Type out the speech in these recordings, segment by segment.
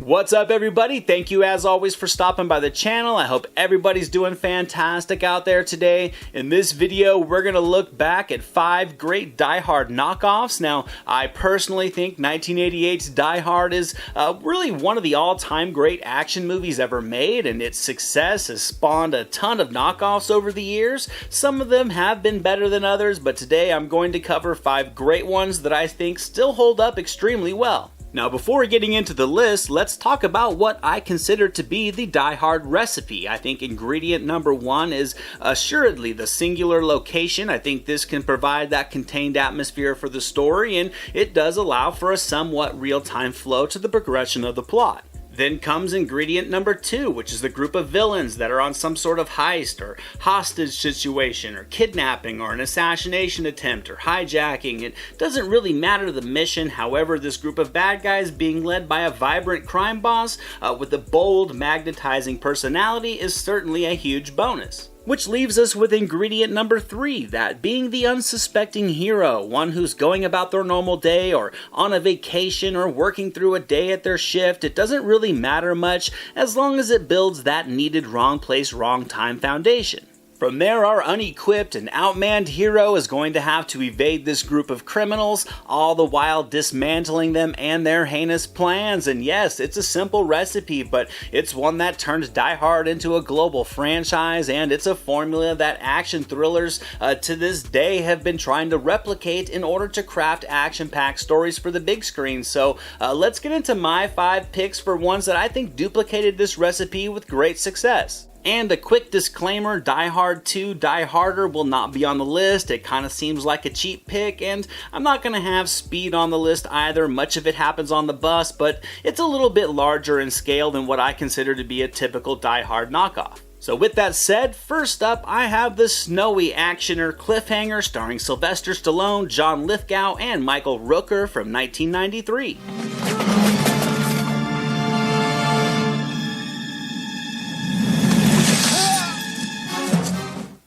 What's up, everybody? Thank you as always for stopping by the channel. I hope everybody's doing fantastic out there today. In this video, we're going to look back at 5 great Die Hard knockoffs. Now, I personally think 1988's Die Hard is really one of the all-time great action movies ever made, and its success has spawned a ton of knockoffs over the years. Some of them have been better than others, but today I'm going to cover 5 great ones that I think still hold up extremely well. Now, before getting into the list, let's talk about what I consider to be the Die Hard recipe. I think ingredient number 1 is assuredly the singular location. I think this can provide that contained atmosphere for the story, and it does allow for a somewhat real-time flow to the progression of the plot. Then comes ingredient number 2, which is the group of villains that are on some sort of heist or hostage situation or kidnapping or an assassination attempt or hijacking. It doesn't really matter the mission. However, this group of bad guys being led by a vibrant crime boss with a bold, magnetizing personality is certainly a huge bonus. Which leaves us with ingredient number 3, that being the unsuspecting hero, one who's going about their normal day or on a vacation or working through a day at their shift. It doesn't really matter much as long as it builds that needed wrong place, wrong time foundation. From there, our unequipped and outmanned hero is going to have to evade this group of criminals, all the while dismantling them and their heinous plans. And yes, it's a simple recipe, but it's one that turned Die Hard into a global franchise, and it's a formula that action thrillers to this day have been trying to replicate in order to craft action-packed stories for the big screen. So let's get into my 5 picks for ones that I think duplicated this recipe with great success. And a quick disclaimer, Die Hard 2, Die Harder will not be on the list. It kind of seems like a cheap pick, and I'm not going to have Speed on the list either. Much of it happens on the bus, but it's a little bit larger in scale than what I consider to be a typical Die Hard knockoff. So with that said, first up I have the snowy actioner Cliffhanger starring Sylvester Stallone, John Lithgow, and Michael Rooker from 1993.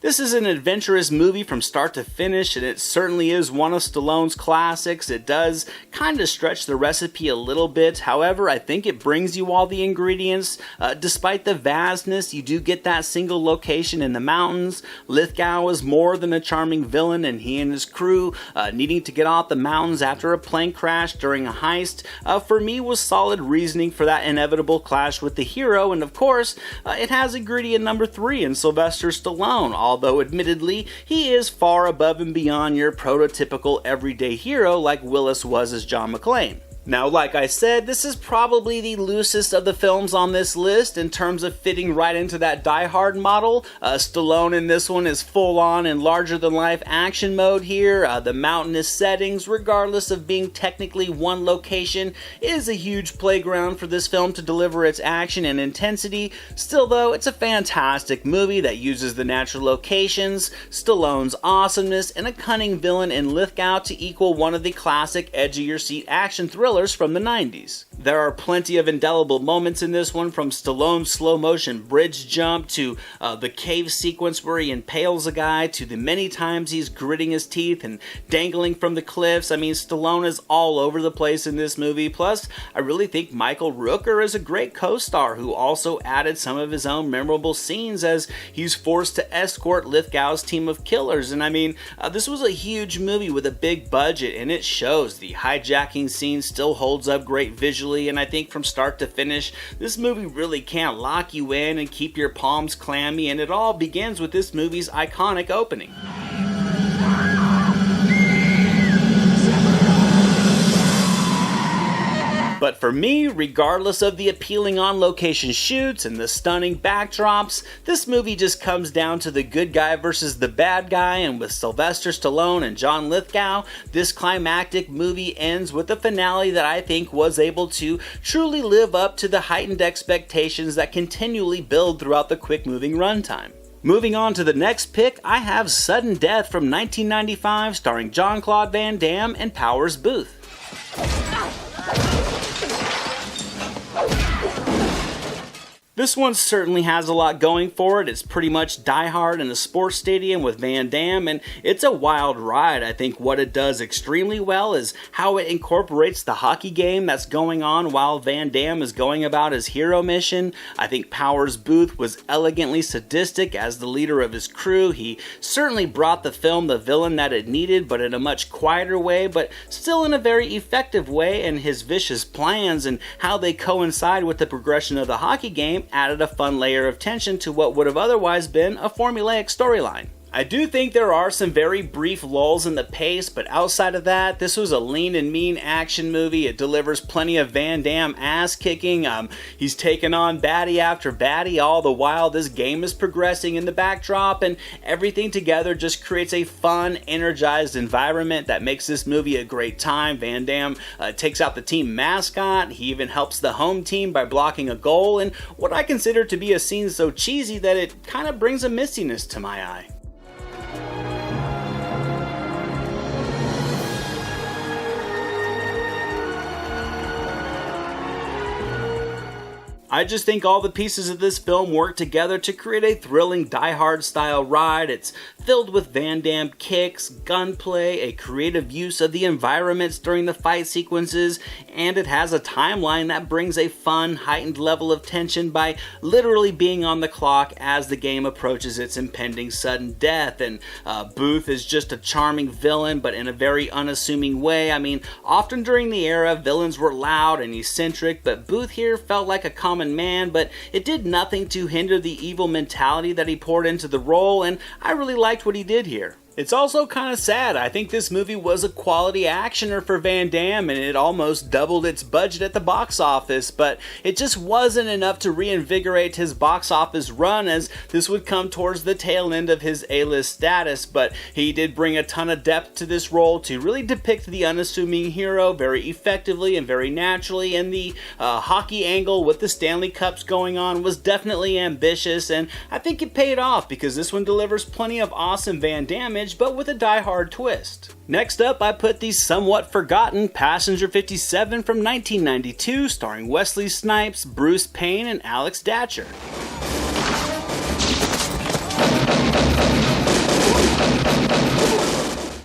This is an adventurous movie from start to finish, and it certainly is one of Stallone's classics. It does kind of stretch the recipe a little bit. However, I think it brings you all the ingredients. Despite the vastness, you do get that single location in the mountains. Lithgow is more than a charming villain, and he and his crew needing to get off the mountains after a plane crash during a heist, for me was solid reasoning for that inevitable clash with the hero. And of course, it has ingredient number 3 in Sylvester Stallone. Although admittedly, he is far above and beyond your prototypical everyday hero like Willis was as John McClane. Now, like I said, this is probably the loosest of the films on this list in terms of fitting right into that Die Hard model. Stallone in this one is full-on and larger-than-life action mode here. The mountainous settings, regardless of being technically one location, is a huge playground for this film to deliver its action and intensity. Still though, it's a fantastic movie that uses the natural locations, Stallone's awesomeness, and a cunning villain in Lithgow to equal one of the classic edge-of-your-seat action thrillers from the 90s. There are plenty of indelible moments in this one, from Stallone's slow-motion bridge jump to the cave sequence where he impales a guy, to the many times he's gritting his teeth and dangling from the cliffs. I mean, Stallone is all over the place in this movie. Plus, I really think Michael Rooker is a great co-star who also added some of his own memorable scenes as he's forced to escort Lithgow's team of killers. And I mean, this was a huge movie with a big budget, and it shows. The hijacking scenes still holds up great visually, and I think from start to finish, this movie really can't lock you in and keep your palms clammy, and it all begins with this movie's iconic opening. But for me, regardless of the appealing on-location shoots and the stunning backdrops, this movie just comes down to the good guy versus the bad guy, and with Sylvester Stallone and John Lithgow, this climactic movie ends with a finale that I think was able to truly live up to the heightened expectations that continually build throughout the quick-moving runtime. Moving on to the next pick, I have Sudden Death from 1995 starring Jean-Claude Van Damme and Powers Booth. This one certainly has a lot going for it. It's pretty much Die Hard in a sports stadium with Van Damme, and it's a wild ride. I think what it does extremely well is how it incorporates the hockey game that's going on while Van Damme is going about his hero mission. I think Powers Booth was elegantly sadistic as the leader of his crew. He certainly brought the film the villain that it needed, but in a much quieter way, but still in a very effective way, and his vicious plans and how they coincide with the progression of the hockey game added a fun layer of tension to what would have otherwise been a formulaic storyline. I do think there are some very brief lulls in the pace, but outside of that, this was a lean and mean action movie. It delivers plenty of Van Damme ass kicking. He's taking on baddie after baddie, all the while this game is progressing in the backdrop, and everything together just creates a fun, energized environment that makes this movie a great time. Van Damme takes out the team mascot. He even helps the home team by blocking a goal, and what I consider to be a scene so cheesy that it kind of brings a mistiness to my eye. I just think all the pieces of this film work together to create a thrilling Die Hard style ride. It's filled with Van Damme kicks, gunplay, a creative use of the environments during the fight sequences, and it has a timeline that brings a fun, heightened level of tension by literally being on the clock as the game approaches its impending sudden death. And Booth is just a charming villain, but in a very unassuming way. I mean, often during the era, villains were loud and eccentric, but Booth here felt like a common man, but it did nothing to hinder the evil mentality that he poured into the role, and I really liked what he did here. It's also kind of sad. I think this movie was a quality actioner for Van Damme, and it almost doubled its budget at the box office, but it just wasn't enough to reinvigorate his box office run, as this would come towards the tail end of his A-list status. But he did bring a ton of depth to this role to really depict the unassuming hero very effectively and very naturally, and the hockey angle with the Stanley Cups going on was definitely ambitious, and I think it paid off because this one delivers plenty of awesome Van Damme, but with a die-hard twist. Next up, I put the somewhat forgotten Passenger 57 from 1992, starring Wesley Snipes, Bruce Payne, and Alex Datcher.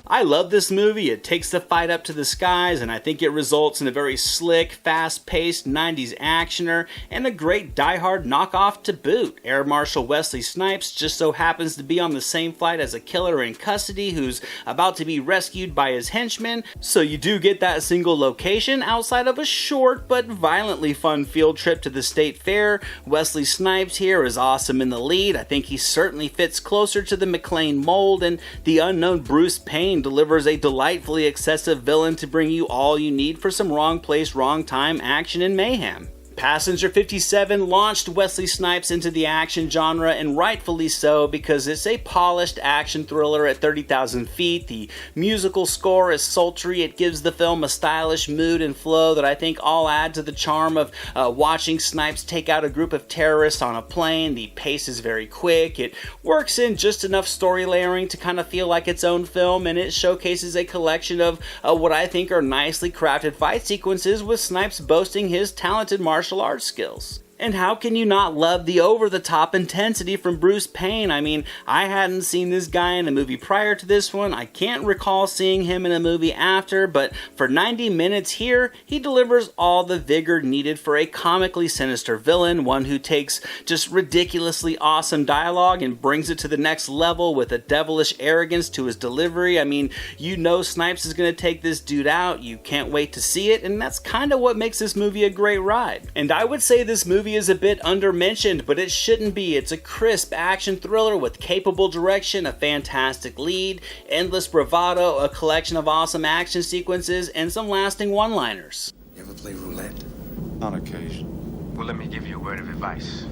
I love this movie. It takes the fight up to the skies, and I think it results in a very slick, fast-paced 90s actioner and a great Die Hard knockoff to boot. Air Marshal Wesley Snipes just so happens to be on the same flight as a killer in custody who's about to be rescued by his henchmen, so you do get that single location outside of a short but violently fun field trip to the state fair. Wesley Snipes here is awesome in the lead. I think he certainly fits closer to the McClane mold, and the unknown Bruce Payne delivers a delightfully excessive villain to bring you all you need for some wrong place, wrong time action and mayhem. Passenger 57 launched Wesley Snipes into the action genre, and rightfully so, because it's a polished action thriller at 30,000 feet. The musical score is sultry. It gives the film a stylish mood and flow that I think all add to the charm of watching Snipes take out a group of terrorists on a plane. The pace is very quick. It works in just enough story layering to kind of feel like its own film, and it showcases a collection of what I think are nicely crafted fight sequences, with Snipes boasting his talented martial arts skills. And how can you not love the over-the-top intensity from Bruce Payne? I mean, I hadn't seen this guy in a movie prior to this one. I can't recall seeing him in a movie after, but for 90 minutes here, he delivers all the vigor needed for a comically sinister villain, one who takes just ridiculously awesome dialogue and brings it to the next level with a devilish arrogance to his delivery. I mean, you know Snipes is going to take this dude out. You can't wait to see it, and that's kind of what makes this movie a great ride. And I would say this movie is a bit undermentioned, but it shouldn't be. It's a crisp action thriller with capable direction, a fantastic lead, endless bravado, a collection of awesome action sequences, and some lasting one-liners. You ever play roulette? On occasion. Well, let me give you a word of advice.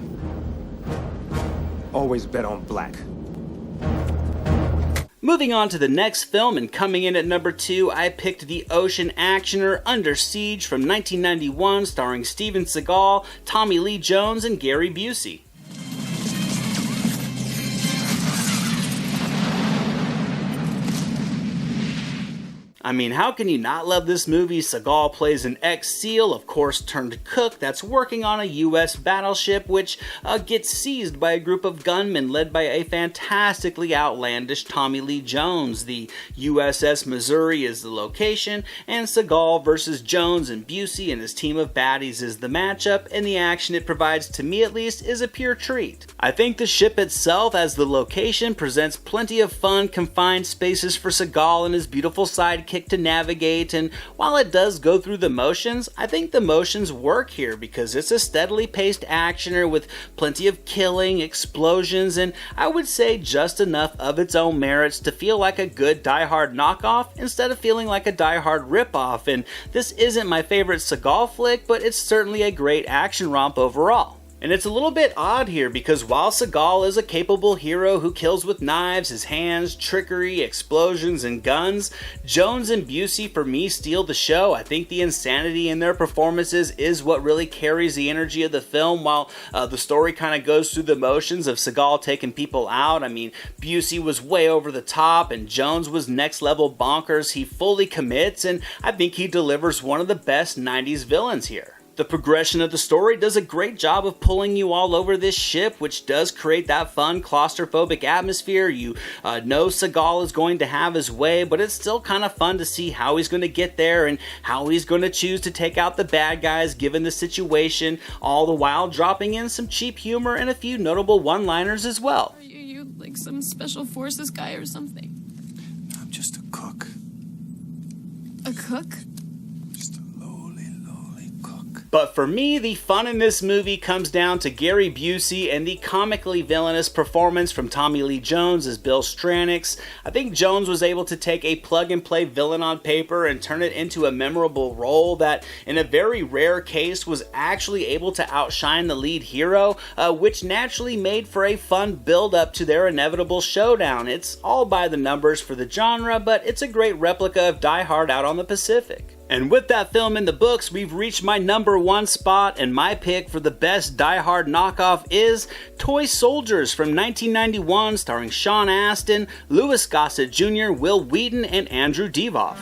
Always bet on black. Moving on to the next film, and coming in at number 2, I picked the ocean actioner Under Siege from 1991, starring Steven Seagal, Tommy Lee Jones, and Gary Busey. I mean, how can you not love this movie? Seagal plays an ex-SEAL, of course turned cook, that's working on a US battleship which gets seized by a group of gunmen led by a fantastically outlandish Tommy Lee Jones. The USS Missouri is the location, and Seagal versus Jones and Busey and his team of baddies is the matchup, and the action it provides, to me at least, is a pure treat. I think the ship itself as the location presents plenty of fun, confined spaces for Seagal and his beautiful sidekick to navigate, and while it does go through the motions, I think the motions work here because it's a steadily paced actioner with plenty of killing, explosions, and I would say just enough of its own merits to feel like a good Die Hard knockoff instead of feeling like a Die Hard ripoff. And this isn't my favorite Seagal flick, but it's certainly a great action romp overall. And it's a little bit odd here because while Seagal is a capable hero who kills with knives, his hands, trickery, explosions, and guns, Jones and Busey for me steal the show. I think the insanity in their performances is what really carries the energy of the film while the story kind of goes through the motions of Seagal taking people out. I mean, Busey was way over the top and Jones was next level bonkers. He fully commits and I think he delivers one of the best 90s villains here. The progression of the story does a great job of pulling you all over this ship, which does create that fun claustrophobic atmosphere. You know Seagal is going to have his way, but it's still kind of fun to see how he's going to get there and how he's going to choose to take out the bad guys given the situation, all the while dropping in some cheap humor and a few notable one-liners as well. Are you like some special forces guy or something? I'm just a cook. A cook? Just a lowly cook. But for me, the fun in this movie comes down to Gary Busey and the comically villainous performance from Tommy Lee Jones as Bill Stranix. I think Jones was able to take a plug-and-play villain on paper and turn it into a memorable role that, in a very rare case, was actually able to outshine the lead hero, which naturally made for a fun build-up to their inevitable showdown. It's all by the numbers for the genre, but it's a great replica of Die Hard out on the Pacific. And with that film in the books, we've reached my number one spot, and my pick for the best Die Hard knockoff is Toy Soldiers from 1991, starring Sean Astin, Louis Gossett Jr., Will Wheaton, and Andrew Divoff.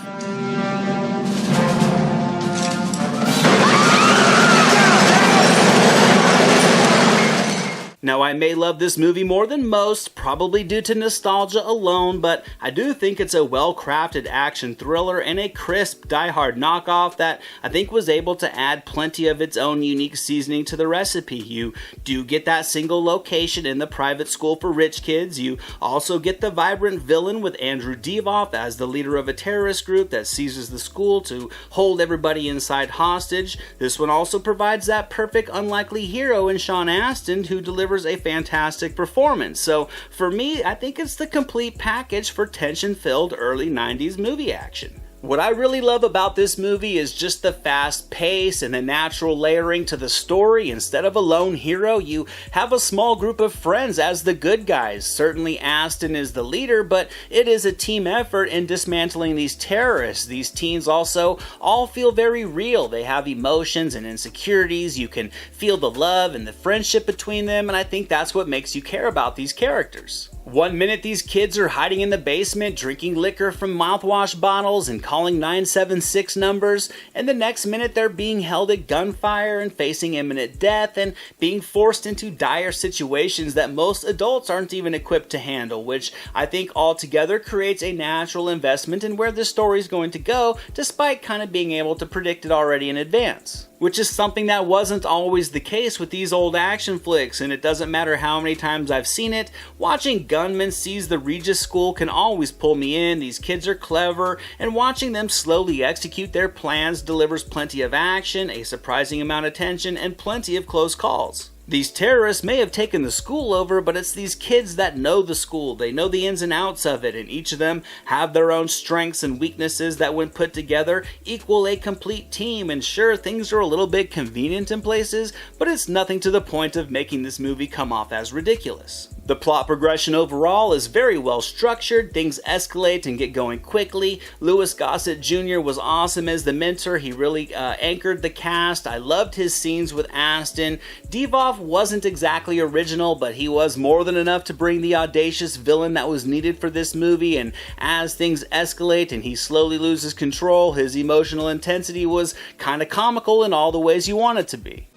Now, I may love this movie more than most, probably due to nostalgia alone, but I do think it's a well-crafted action thriller and a crisp Die Hard knockoff that I think was able to add plenty of its own unique seasoning to the recipe. You do get that single location in the private school for rich kids. You also get the vibrant villain with Andrew Divoff as the leader of a terrorist group that seizes the school to hold everybody inside hostage. This one also provides that perfect unlikely hero in Sean Astin who delivers a fantastic performance. So for me, I think it's the complete package for tension-filled early 90s movie action. What I really love about this movie is just the fast pace and the natural layering to the story. Instead of a lone hero, you have a small group of friends as the good guys. Certainly Astin is the leader, but it is a team effort in dismantling these terrorists. These teens also all feel very real. They have emotions and insecurities. You can feel the love and the friendship between them, and I think that's what makes you care about these characters. One minute these kids are hiding in the basement, drinking liquor from mouthwash bottles and calling 976 numbers, and the next minute they're being held at gunfire and facing imminent death and being forced into dire situations that most adults aren't even equipped to handle, which I think altogether creates a natural investment in where this story is going to go, despite kind of being able to predict it already in advance. Which is something that wasn't always the case with these old action flicks, and it doesn't matter how many times I've seen it, watching gunmen seize the Regis School can always pull me in. These kids are clever, and watching them slowly execute their plans delivers plenty of action, a surprising amount of tension, and plenty of close calls. These terrorists may have taken the school over, but it's these kids that know the school. They know the ins and outs of it, and each of them have their own strengths and weaknesses that, when put together, equal a complete team. And sure, things are a little bit convenient in places, but it's nothing to the point of making this movie come off as ridiculous. The plot progression overall is very well structured, things escalate and get going quickly. Louis Gossett Jr. was awesome as the mentor, he really anchored the cast. I loved his scenes with Aston. Divoff wasn't exactly original, but he was more than enough to bring the audacious villain that was needed for this movie, and as things escalate and he slowly loses control, his emotional intensity was kind of comical in all the ways you want it to be.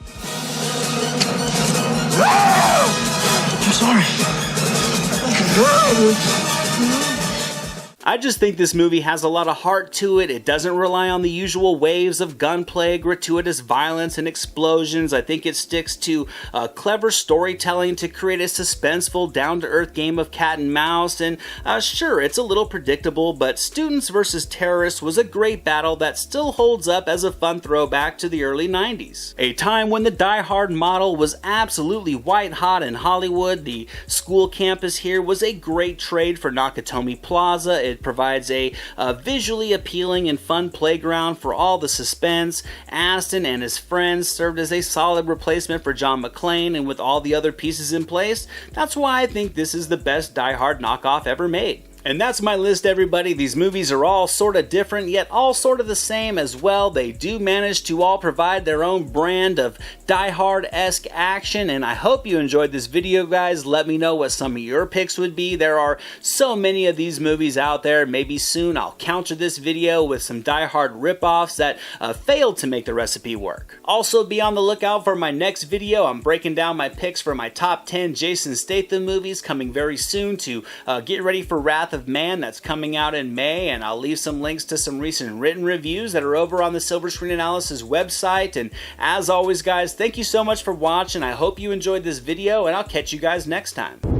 I'm sorry. I just think this movie has a lot of heart to it. It doesn't rely on the usual waves of gunplay, gratuitous violence, and explosions. I think it sticks to clever storytelling to create a suspenseful, down-to-earth game of cat and mouse. And sure, it's a little predictable, but Students vs. Terrorists was a great battle that still holds up as a fun throwback to the early 90s. A time when the Die Hard model was absolutely white-hot in Hollywood. The school campus here was a great trade for Nakatomi Plaza. It provides a visually appealing and fun playground for all the suspense. Aston and his friends served as a solid replacement for John McClane, and with all the other pieces in place, that's why I think this is the best Die Hard knockoff ever made. And that's my list, everybody. These movies are all sort of different, yet all sort of the same as well. They do manage to all provide their own brand of Die Hard-esque action, and I hope you enjoyed this video, guys. Let me know what some of your picks would be. There are so many of these movies out there. Maybe soon I'll counter this video with some Die Hard ripoffs that failed to make the recipe work. Also, be on the lookout for my next video. I'm breaking down my picks for my top 10 Jason Statham movies coming very soon to get ready for Wrath of Man that's coming out in May, and I'll leave some links to some recent written reviews that are over on the Silver Screen Analysis website. And as always, guys, thank you so much for watching. I hope you enjoyed this video, and I'll catch you guys next time.